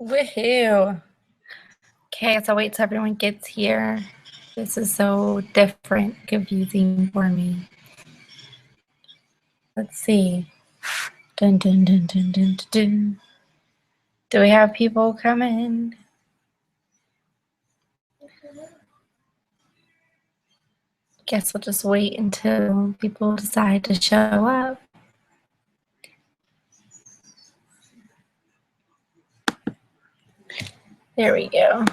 Woohoo. Okay, so wait till everyone gets here. This is so different, confusing for me. Let's see. Dun, dun, dun, dun, dun, dun, dun. Do we have people coming? Guess we'll just wait until people decide to show up. There we go.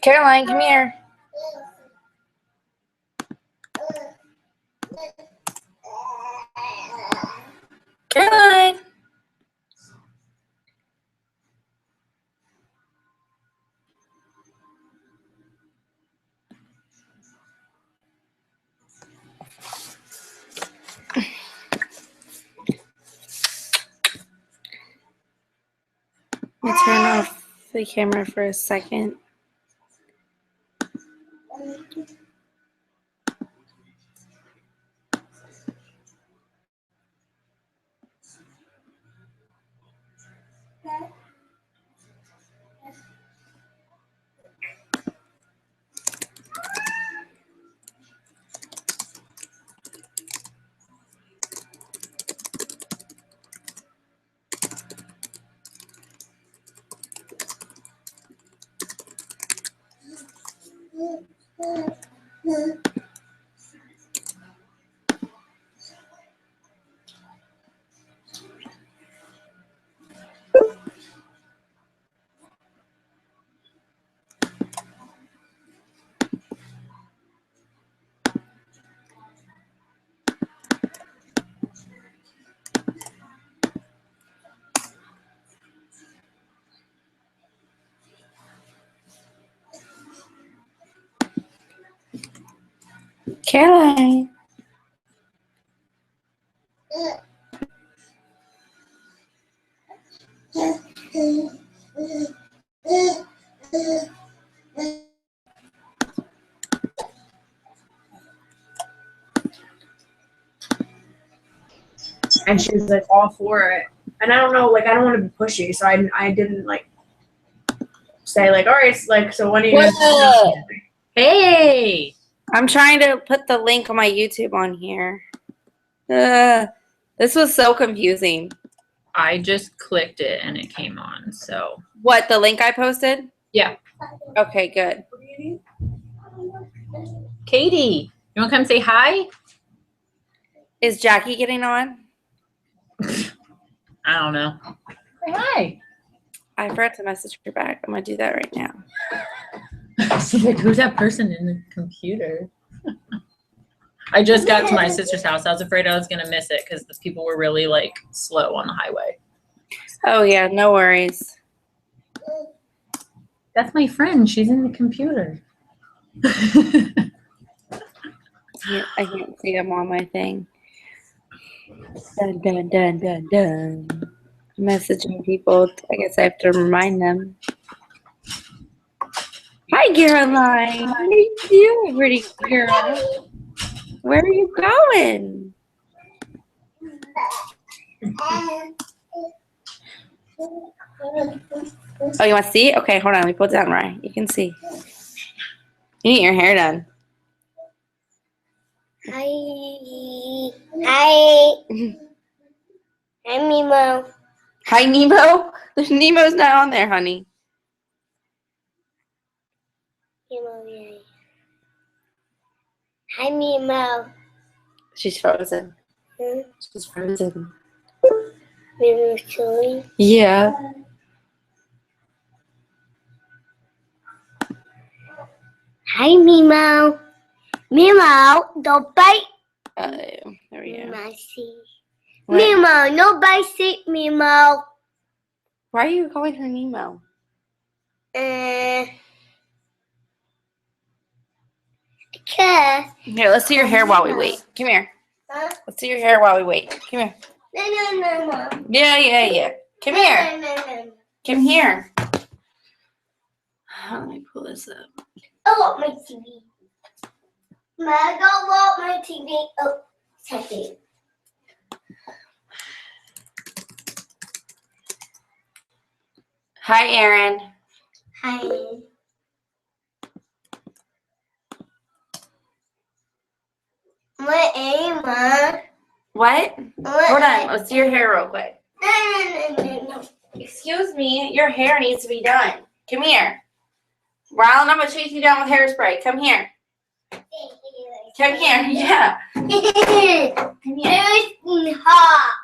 Caroline, come here. Caroline. Let me turn off the camera for a second. Caroline. And she was like all for it. And I don't know, like I don't want to be pushy, so I didn't like say like, all right, like so when are you guys? Hey, I'm trying to put the link on my YouTube on here. This was so confusing. I just clicked it and it came on. So what, the link I posted? Yeah. Okay, good. Katie, you want to come say hi? Is Jackie getting on? I don't know. Say hi. I forgot to message her back. I'm gonna do that right now. She's like, who's that person in the computer? I just got to my sister's house. I was afraid I was gonna miss it because the people were really like slow on the highway. Oh yeah, no worries. That's my friend. She's in the computer. I can't see them on my thing. Dun, dun, dun, dun, dun. Messaging people. I guess I have to remind them. Hi, Caroline. How are you doing, pretty girl? Where are you going? Oh, you want to see? Okay, hold on. Let me pull it down right. You can see. You need your hair done. Hi. Hi. Hi, Nemo. Hi, Nemo. Nemo's not on there, honey. Nemo, yeah. Hi, Nemo. She's frozen. Hmm? She's frozen. Nemo's chewing. Yeah. Hi, Nemo. Nemo, don't bite. There we go. What? Nemo, no bite, Nemo. Why are you calling her Nemo? Because. Here, let's do your hair while we wait. Come here. Huh? Let's do your hair while we wait. Come here. No. Yeah. Come here. No. Come here. Let me pull this up. I want my TV. I don't want my TV. Oh, second. Hi, Aaron. Hi. My Emma. What? Hold on. Let's do your hair real quick. No. Excuse me. Your hair needs to be done. Come here. Rylan, I'm going to chase you down with hairspray. Come here. Come here. Yeah. Come here. It's hot.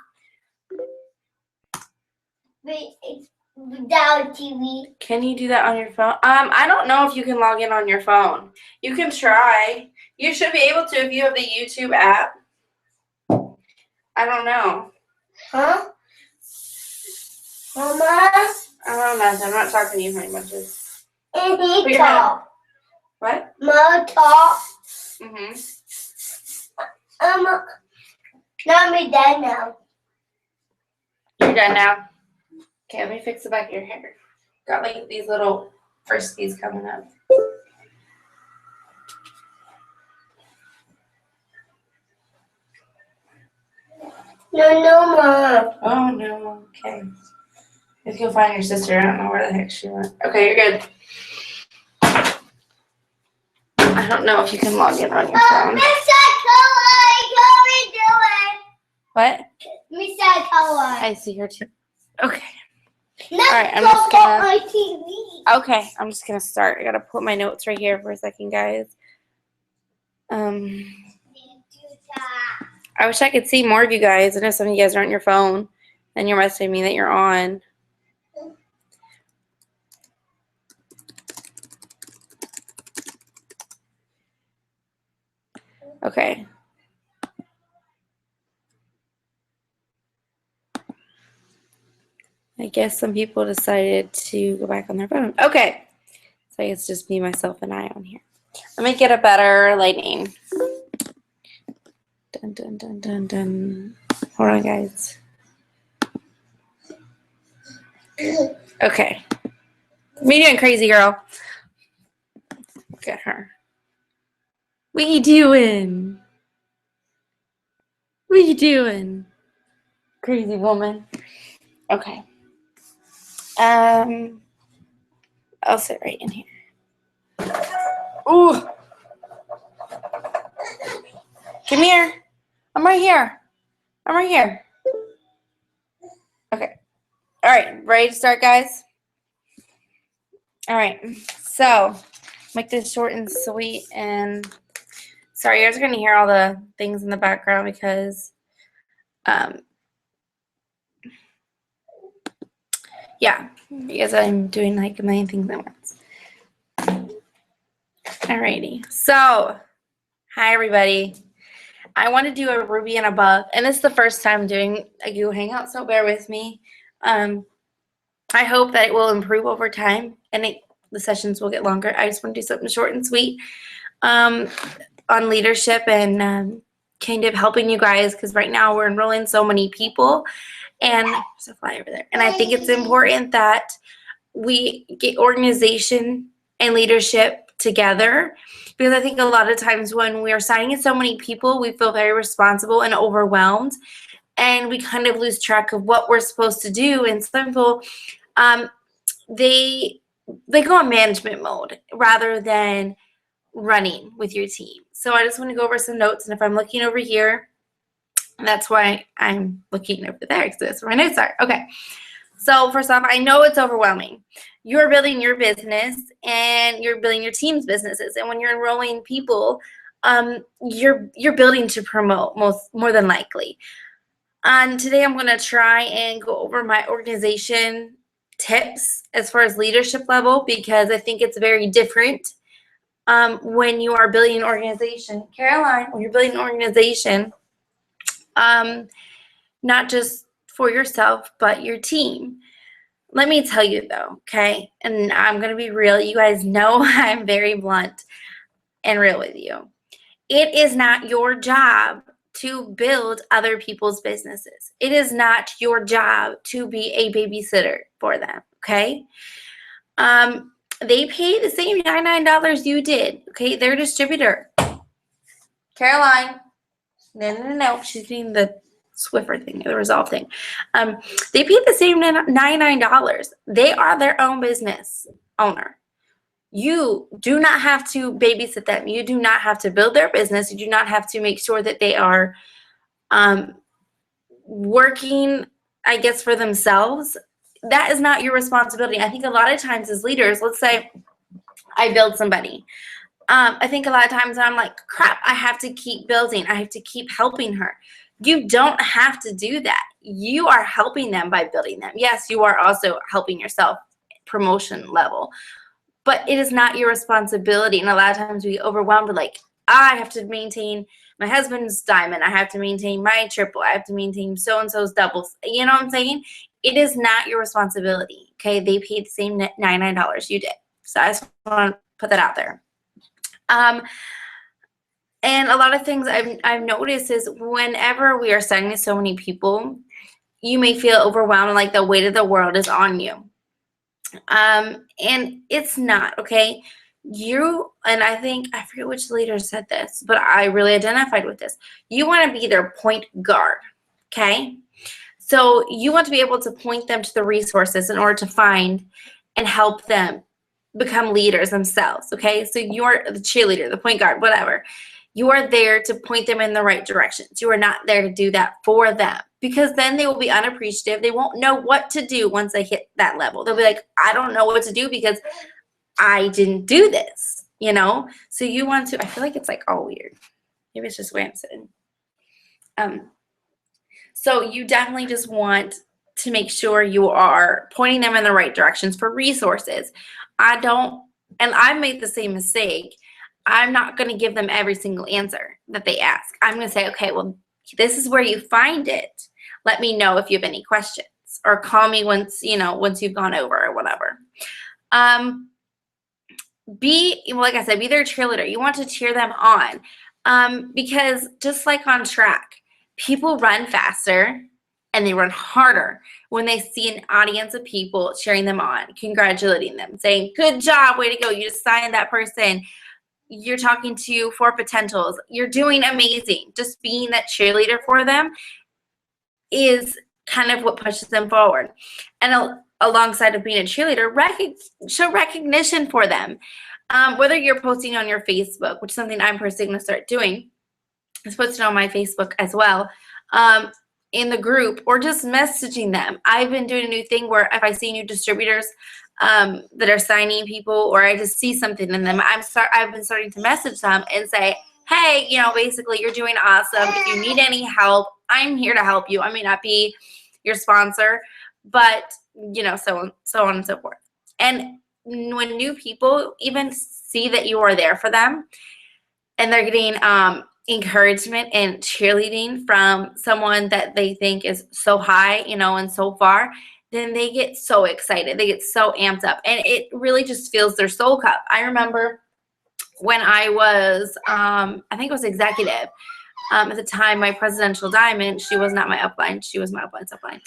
It's without TV. Can you do that on your phone? I don't know if you can log in on your phone. You can try. You should be able to if you have the YouTube app. I don't know. Huh? Mama? I don't know. I'm not talking to you very much. And he your talk. What? Mama talk. Mm-hmm. Not me dad now. You're done now? Okay, let me fix the back of your hair. Got like these little friskies coming up. No, Mama. Oh no, okay. If you'll find your sister, I don't know where the heck she went. Okay, you're good. I don't know if you can log in on your phone. Mr. What? Mr. Color. I see her too. Okay. Let's Alright, I'm go just get gonna- my TV. Okay, I'm just gonna start. I gotta put my notes right here for a second, guys. I wish I could see more of you guys. I know some of you guys are on your phone and you're messaging me that you're on. Okay. I guess some people decided to go back on their phone. Okay. So I guess just me, myself, and I on here. Let me get a better lighting. Dun, dun, dun, dun, dun. Hold on, guys. Okay. What are you doing, crazy girl? Look at her. What you doing? What you doing? Crazy woman. Okay. I'll sit right in here. Ooh. Come here. I'm right here. I'm right here. Okay. All right. Ready to start, guys? All right. So, make this short and sweet. And sorry, you guys are going to hear all the things in the background because, yeah, because I'm doing like a million things at once. Alrighty. So, hi, everybody. I want to do a Ruby and Above, and this is the first time doing a Google Hangout, so bear with me. I hope that it will improve over time, and the sessions will get longer. I just want to do something short and sweet on leadership and kind of helping you guys, because right now we're enrolling so many people, and there's a fly over there. And I think it's important that we get organization and leadership together, because I think a lot of times when we are signing so many people, we feel very responsible and overwhelmed, and we kind of lose track of what we're supposed to do. And some people, they go on management mode rather than running with your team. So I just want to go over some notes, and if I'm looking over here, that's why I'm looking over there, because that's where my notes are. Okay. So first off, I know it's overwhelming. You're building your business and you're building your team's businesses. And when you're enrolling people, you're building to promote more than likely. And today I'm going to try and go over my organization tips as far as leadership level, because I think it's very different when you are building an organization. Caroline, when you're building an organization, not just for yourself, but your team. Let me tell you though, okay? And I'm going to be real. You guys know I'm very blunt and real with you. It is not your job to build other people's businesses. It is not your job to be a babysitter for them, okay? They pay the same $99 you did. Okay, their distributor. Caroline. No. She's doing the Swiffer thing, the Resolve thing. They pay the same $99. They are their own business owner. You do not have to babysit them. You do not have to build their business. You do not have to make sure that they are working, I guess, for themselves. That is not your responsibility. I think a lot of times as leaders, let's say I build somebody. I think a lot of times I'm like, crap, I have to keep building. I have to keep helping her. You don't have to do that. You are helping them by building them. Yes, you are also helping yourself promotion level, but it is not your responsibility. And a lot of times we get overwhelmed with like, I have to maintain my husband's diamond. I have to maintain my triple. I have to maintain so-and-so's doubles. You know what I'm saying? It is not your responsibility. Okay. They paid the same $99 you did. So I just want to put that out there. And a lot of things I've noticed is whenever we are signing to so many people, you may feel overwhelmed, like the weight of the world is on you. And it's not, okay? And I think, I forget which leader said this, but I really identified with this. You want to be their point guard, okay? So you want to be able to point them to the resources in order to find and help them become leaders themselves, okay? So you're the cheerleader, the point guard, whatever. You are there to point them in the right directions. You are not there to do that for them, because then they will be unappreciative. They won't know what to do once they hit that level. They'll be like, I don't know what to do because I didn't do this, you know? So you want to, I feel like it's like all weird. Maybe it's just where I'm sitting. So you definitely just want to make sure you are pointing them in the right directions for resources. And I made the same mistake. I'm not going to give them every single answer that they ask. I'm going to say, okay, well, this is where you find it. Let me know if you have any questions, or call me once you've gone over or whatever. Like I said, be their cheerleader. You want to cheer them on, because just like on track, people run faster and they run harder when they see an audience of people cheering them on, congratulating them, saying, good job, way to go, you just signed that person. You're talking to 4 potentials. You're doing amazing. Just being that cheerleader for them is kind of what pushes them forward. And alongside of being a cheerleader, show recognition for them. Whether you're posting on your Facebook, which is something I'm personally going to start doing, is posting on my Facebook as well, in the group, or just messaging them. I've been doing a new thing where if I see new distributors that are signing people, or I just see something in them, I've been starting to message them and say, hey, basically you're doing awesome. If you need any help, I'm here to help you. I may not be your sponsor, but so on and so forth. And when new people even see that you are there for them, and they're getting encouragement and cheerleading from someone that they think is so high, and so far, then they get so excited. They get so amped up, and it really just fills their soul cup. I remember when I was, I think it was executive, at the time, my presidential diamond, she was not my upline. She was my upline's upline.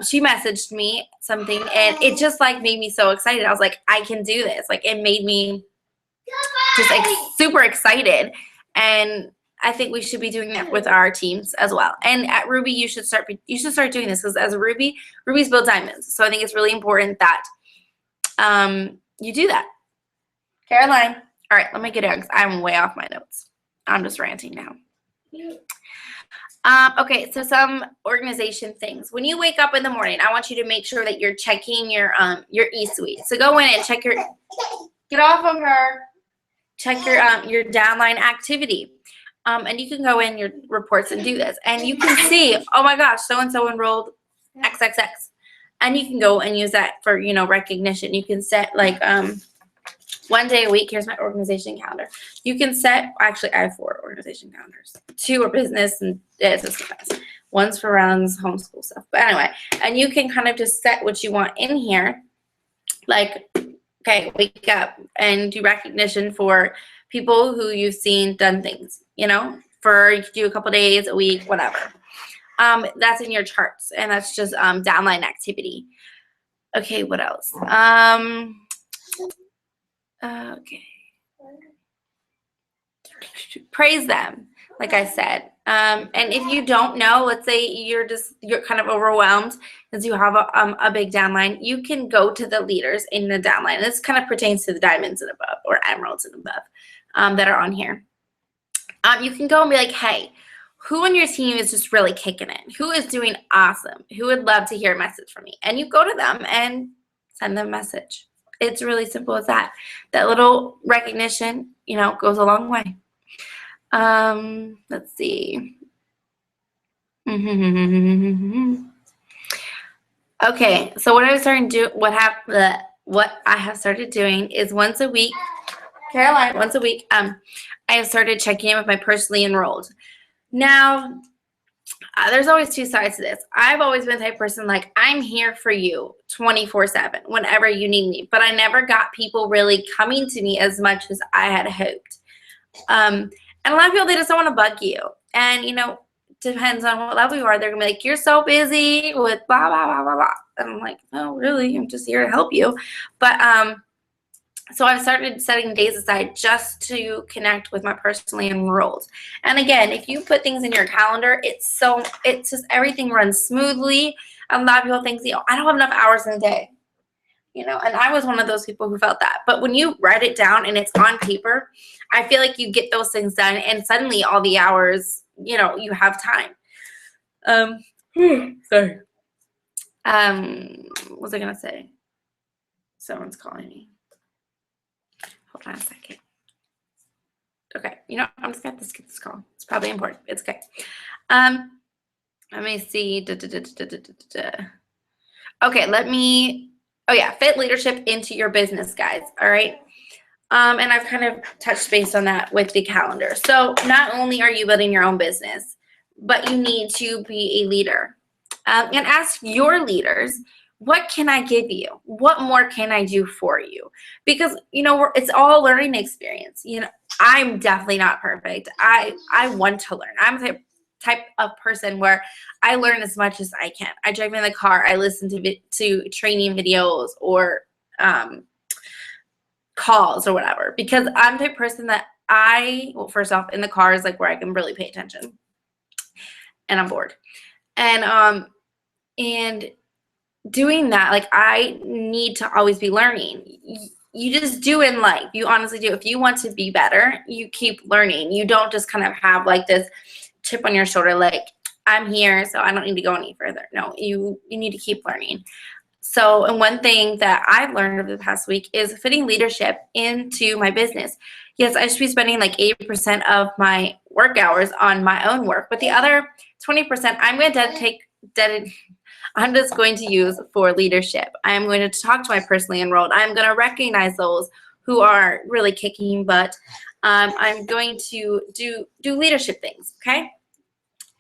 She messaged me something, and it just like made me so excited. I was like, I can do this. Like, it made me just like super excited. And I think we should be doing that with our teams as well. And at Ruby, you should start doing this, because as a Rubies build diamonds. So I think it's really important that you do that. Caroline. All right, let me get out because I'm way off my notes. I'm just ranting now. Okay, so some organization things. When you wake up in the morning, I want you to make sure that you're checking your e-suite. So go in and check get off of her. Check your downline activity. And you can go in your reports and do this. And you can see, oh my gosh, so-and-so enrolled XXX. And you can go and use that for, recognition. You can set like 1 day a week. Here's my organization calendar. You can set, actually I have 4 organization calendars. 2 are business and assistance. One's for rounds, homeschool stuff. But anyway, and you can kind of just set what you want in here. Like, okay, wake up and do recognition for people who you've seen done things, for you can do a couple days, a week, whatever. That's in your charts, and that's just downline activity. Okay, what else? Okay. Praise them, like I said. And if you don't know, let's say you're kind of overwhelmed because you have a big downline, you can go to the leaders in the downline. This kind of pertains to the diamonds and above or emeralds and above that are on here. You can go and be like, hey, who on your team is just really kicking it? Who is doing awesome? Who would love to hear a message from me? And you go to them and send them a message. It's really simple as that. That little recognition, goes a long way. Let's see. Okay, so what I have started doing is once a week, Caroline, I have started checking in with my personally enrolled. Now, there's always two sides to this. I've always been the type of person like, I'm here for you 24/7 whenever you need me. But I never got people really coming to me as much as I had hoped. And a lot of people, they just don't want to bug you. And, depends on what level you are. They're going to be like, you're so busy with blah, blah, blah, blah, blah. And I'm like, oh, really? I'm just here to help you. But so I've started setting days aside just to connect with my personally enrolled. And again, if you put things in your calendar, it's just everything runs smoothly. A lot of people think, I don't have enough hours in a day. And I was one of those people who felt that. But when you write it down and it's on paper, I feel like you get those things done and suddenly all the hours, you have time. Sorry. What was I going to say? Someone's calling me. Hold on a second. Okay, I'm just gonna skip this call. It's probably important. It's okay. Let me see. Okay, fit leadership into your business, guys. All right. And I've kind of touched base on that with the calendar. So not only are you building your own business, but you need to be a leader. And ask your leaders, what can I give you? What more can I do for you? Because, it's all a learning experience. I'm definitely not perfect. I want to learn. I'm the type of person where I learn as much as I can. I drive in the car. I listen to training videos or calls or whatever. Because I'm the type of person that first off, in the car is like where I can really pay attention. And I'm bored. And doing that, like, I need to always be learning. You just do in life. You honestly do. If you want to be better, you keep learning. You don't just kind of have like this chip on your shoulder, like, I'm here, so I don't need to go any further. No, you need to keep learning. So, and one thing that I've learned over the past week is fitting leadership into my business. Yes, I should be spending like 80% of my work hours on my own work, but the other 20% I'm going to I'm just going to use for leadership. I'm going to talk to my personally enrolled. I'm going to recognize those who are really kicking butt. I'm going to do leadership things, okay?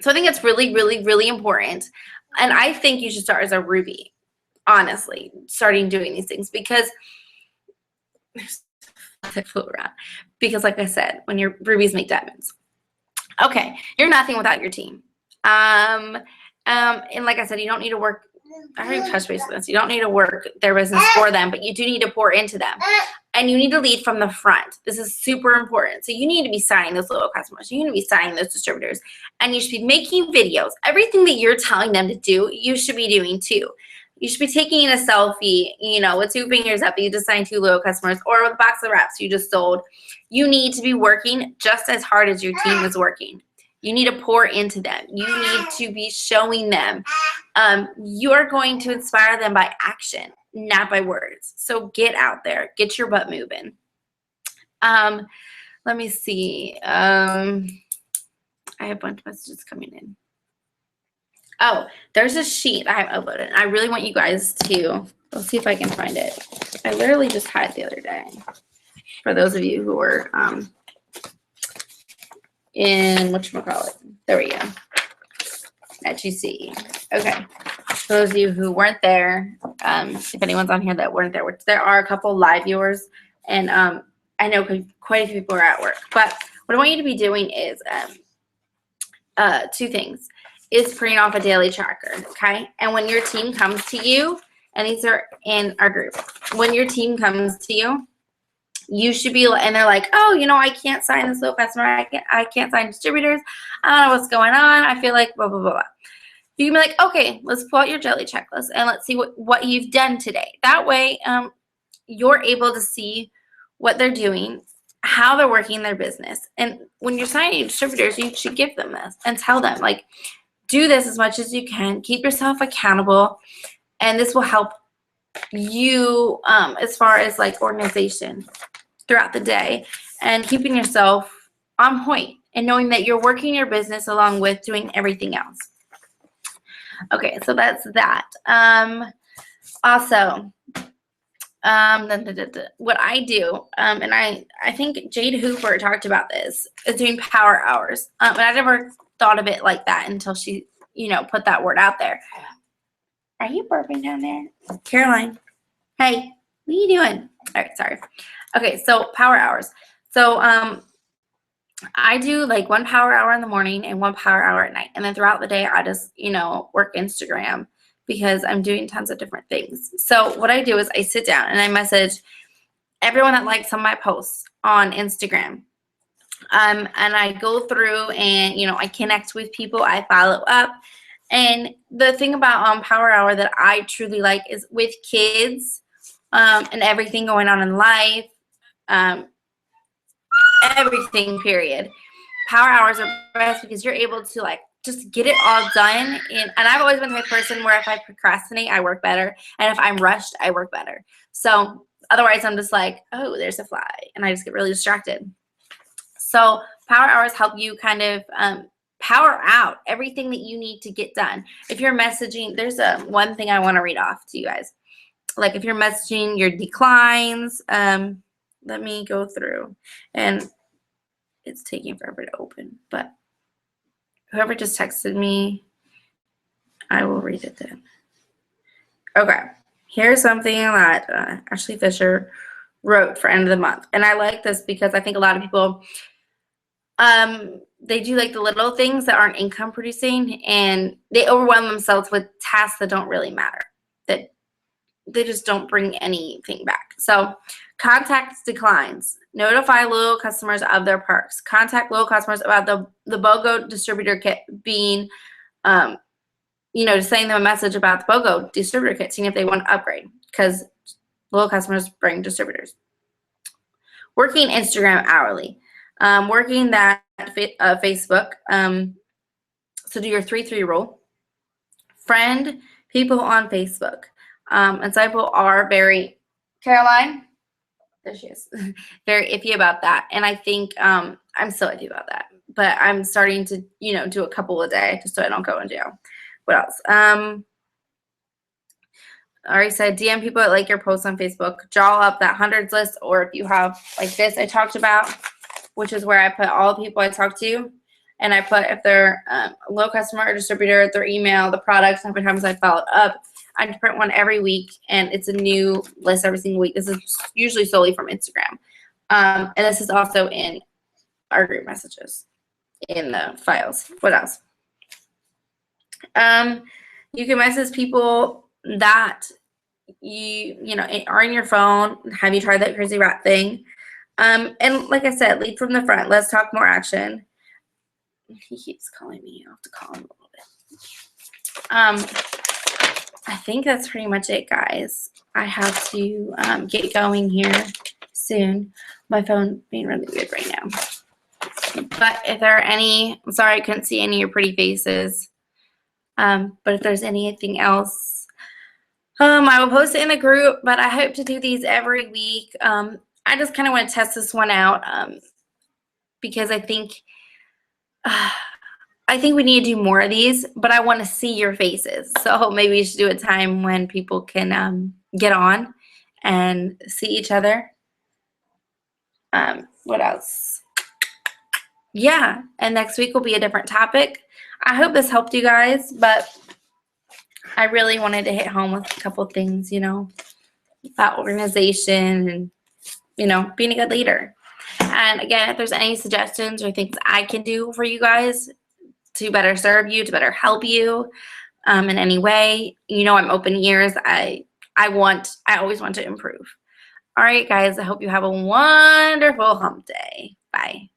So I think it's really, really, really important. And I think you should start as a Ruby, honestly, starting doing these things because because like I said, when your rubies make diamonds. Okay, you're nothing without your team. And like I said, you don't need to work. I already touched base with this. You don't need to work their business for them, but you do need to pour into them. And you need to lead from the front. This is super important. So you need to be signing those little customers. You need to be signing those distributors. And you should be making videos. Everything that you're telling them to do, you should be doing too. You should be taking a selfie, with 2 fingers up. You just signed 2 loyal customers, or with a box of wraps you just sold. You need to be working just as hard as your team is working. You need to pour into them. You need to be showing them. You're going to inspire them by action, not by words. So get out there. Get your butt moving. Let me see. I have a bunch of messages coming in. Oh, there's a sheet I have uploaded. I really want you guys to, let's see if I can find it. I literally just had it the other day. For those of you who were in whatchamacallit. There we go. At GC. Okay. For those of you who weren't there, if anyone's on here that weren't there, which there are a couple live viewers, and I know quite a few people are at work. But what I want you to be doing is 2 things. Is printing off a daily tracker, okay? And when your team comes to you, and these are in our group, when your team comes to you, you should be, and they're like, oh, you know, I can't sign this little customer. I can't sign distributors. I don't know what's going on. I feel like blah, blah, blah, blah. You can be like, okay, let's pull out your jelly checklist and let's see what you've done today. That way, you're able to see what they're doing, how they're working their business. And when you're signing distributors, you should give them this and tell them, like, do this as much as you can. Keep yourself accountable. And this will help you as far as like organization throughout the day and keeping yourself on point and knowing that you're working your business along with doing everything else. Okay, so that's that. Also, what I do, and I think Jade Hooper talked about this, is doing power hours. And I never thought of it like that until she, you know, put that word out there. Are you burping down there? Caroline, hey, what are you doing? All right, sorry. Okay, so power hours. So I do like 1 power hour in the morning and 1 power hour at night. And then throughout the day, I just, you know, work Instagram because I'm doing tons of different things. So what I do is I sit down and I message everyone that likes some of my posts on Instagram. And I go through and, you know, I connect with people. I follow up. And the thing about Power Hour that I truly like is with kids and everything going on in life, everything, period. Power hours are best because you're able to like just get it all done. And I've always been the type of person where if I procrastinate, I work better. And if I'm rushed, I work better. So otherwise I'm just like, oh, there's a fly. And I just get really distracted. So power hours help you kind of power out everything that you need to get done. If you're messaging, there's one thing I want to read off to you guys. Like if you're messaging your declines, let me go through, and it's taking forever to open, but whoever just texted me, I will read it then. Okay, here's something that Ashley Fisher wrote for end of the month, and I like this because I think a lot of people, they do like the little things that aren't income producing, and they overwhelm themselves with tasks that don't really matter, that they just don't bring anything back. So contact declines. Notify loyal customers of their perks. Contact loyal customers about the BOGO distributor kit being, you know, just sending them a message about the BOGO distributor kit, seeing if they want to upgrade, because loyal customers bring distributors. Working Instagram hourly. Working that Facebook. So do your 3-3 rule. Friend people on Facebook. And some people are very, Caroline, there she is, very iffy about that. And I think I'm still iffy about that. But I'm starting to, you know, do a couple a day just so I don't go in jail. What else? I already said DM people that like your posts on Facebook. Draw up that hundreds list, or if you have like this I talked about, which is where I put all the people I talk to. And I put if they're a low customer or distributor, their email, the products, how many times I followed up. I print one every week, and it's a new list every single week. This is usually solely from Instagram. And this is also in our group messages in the files. What else? You can message people that you know are in your phone. Have you tried that crazy rat thing? And like I said, lead from the front. Let's talk more action. He keeps calling me. I'll have to call him a little bit. I think that's pretty much it, guys. I have to get going here soon. My phone being really weird right now. But if there are any, I'm sorry I couldn't see any of your pretty faces. But if there's anything else, I will post it in the group. But I hope to do these every week. I just kind of want to test this one out because I think we need to do more of these, but I want to see your faces. So maybe we should do a time when people can get on and see each other. What else? Yeah, and next week will be a different topic. I hope this helped you guys, but I really wanted to hit home with a couple things, you know, about organization and, you know, being a good leader. And again, if there's any suggestions or things I can do for you guys to better serve you, to better help you in any way, you know, I'm open ears. I always want to improve. All right, guys, I hope you have a wonderful hump day. Bye.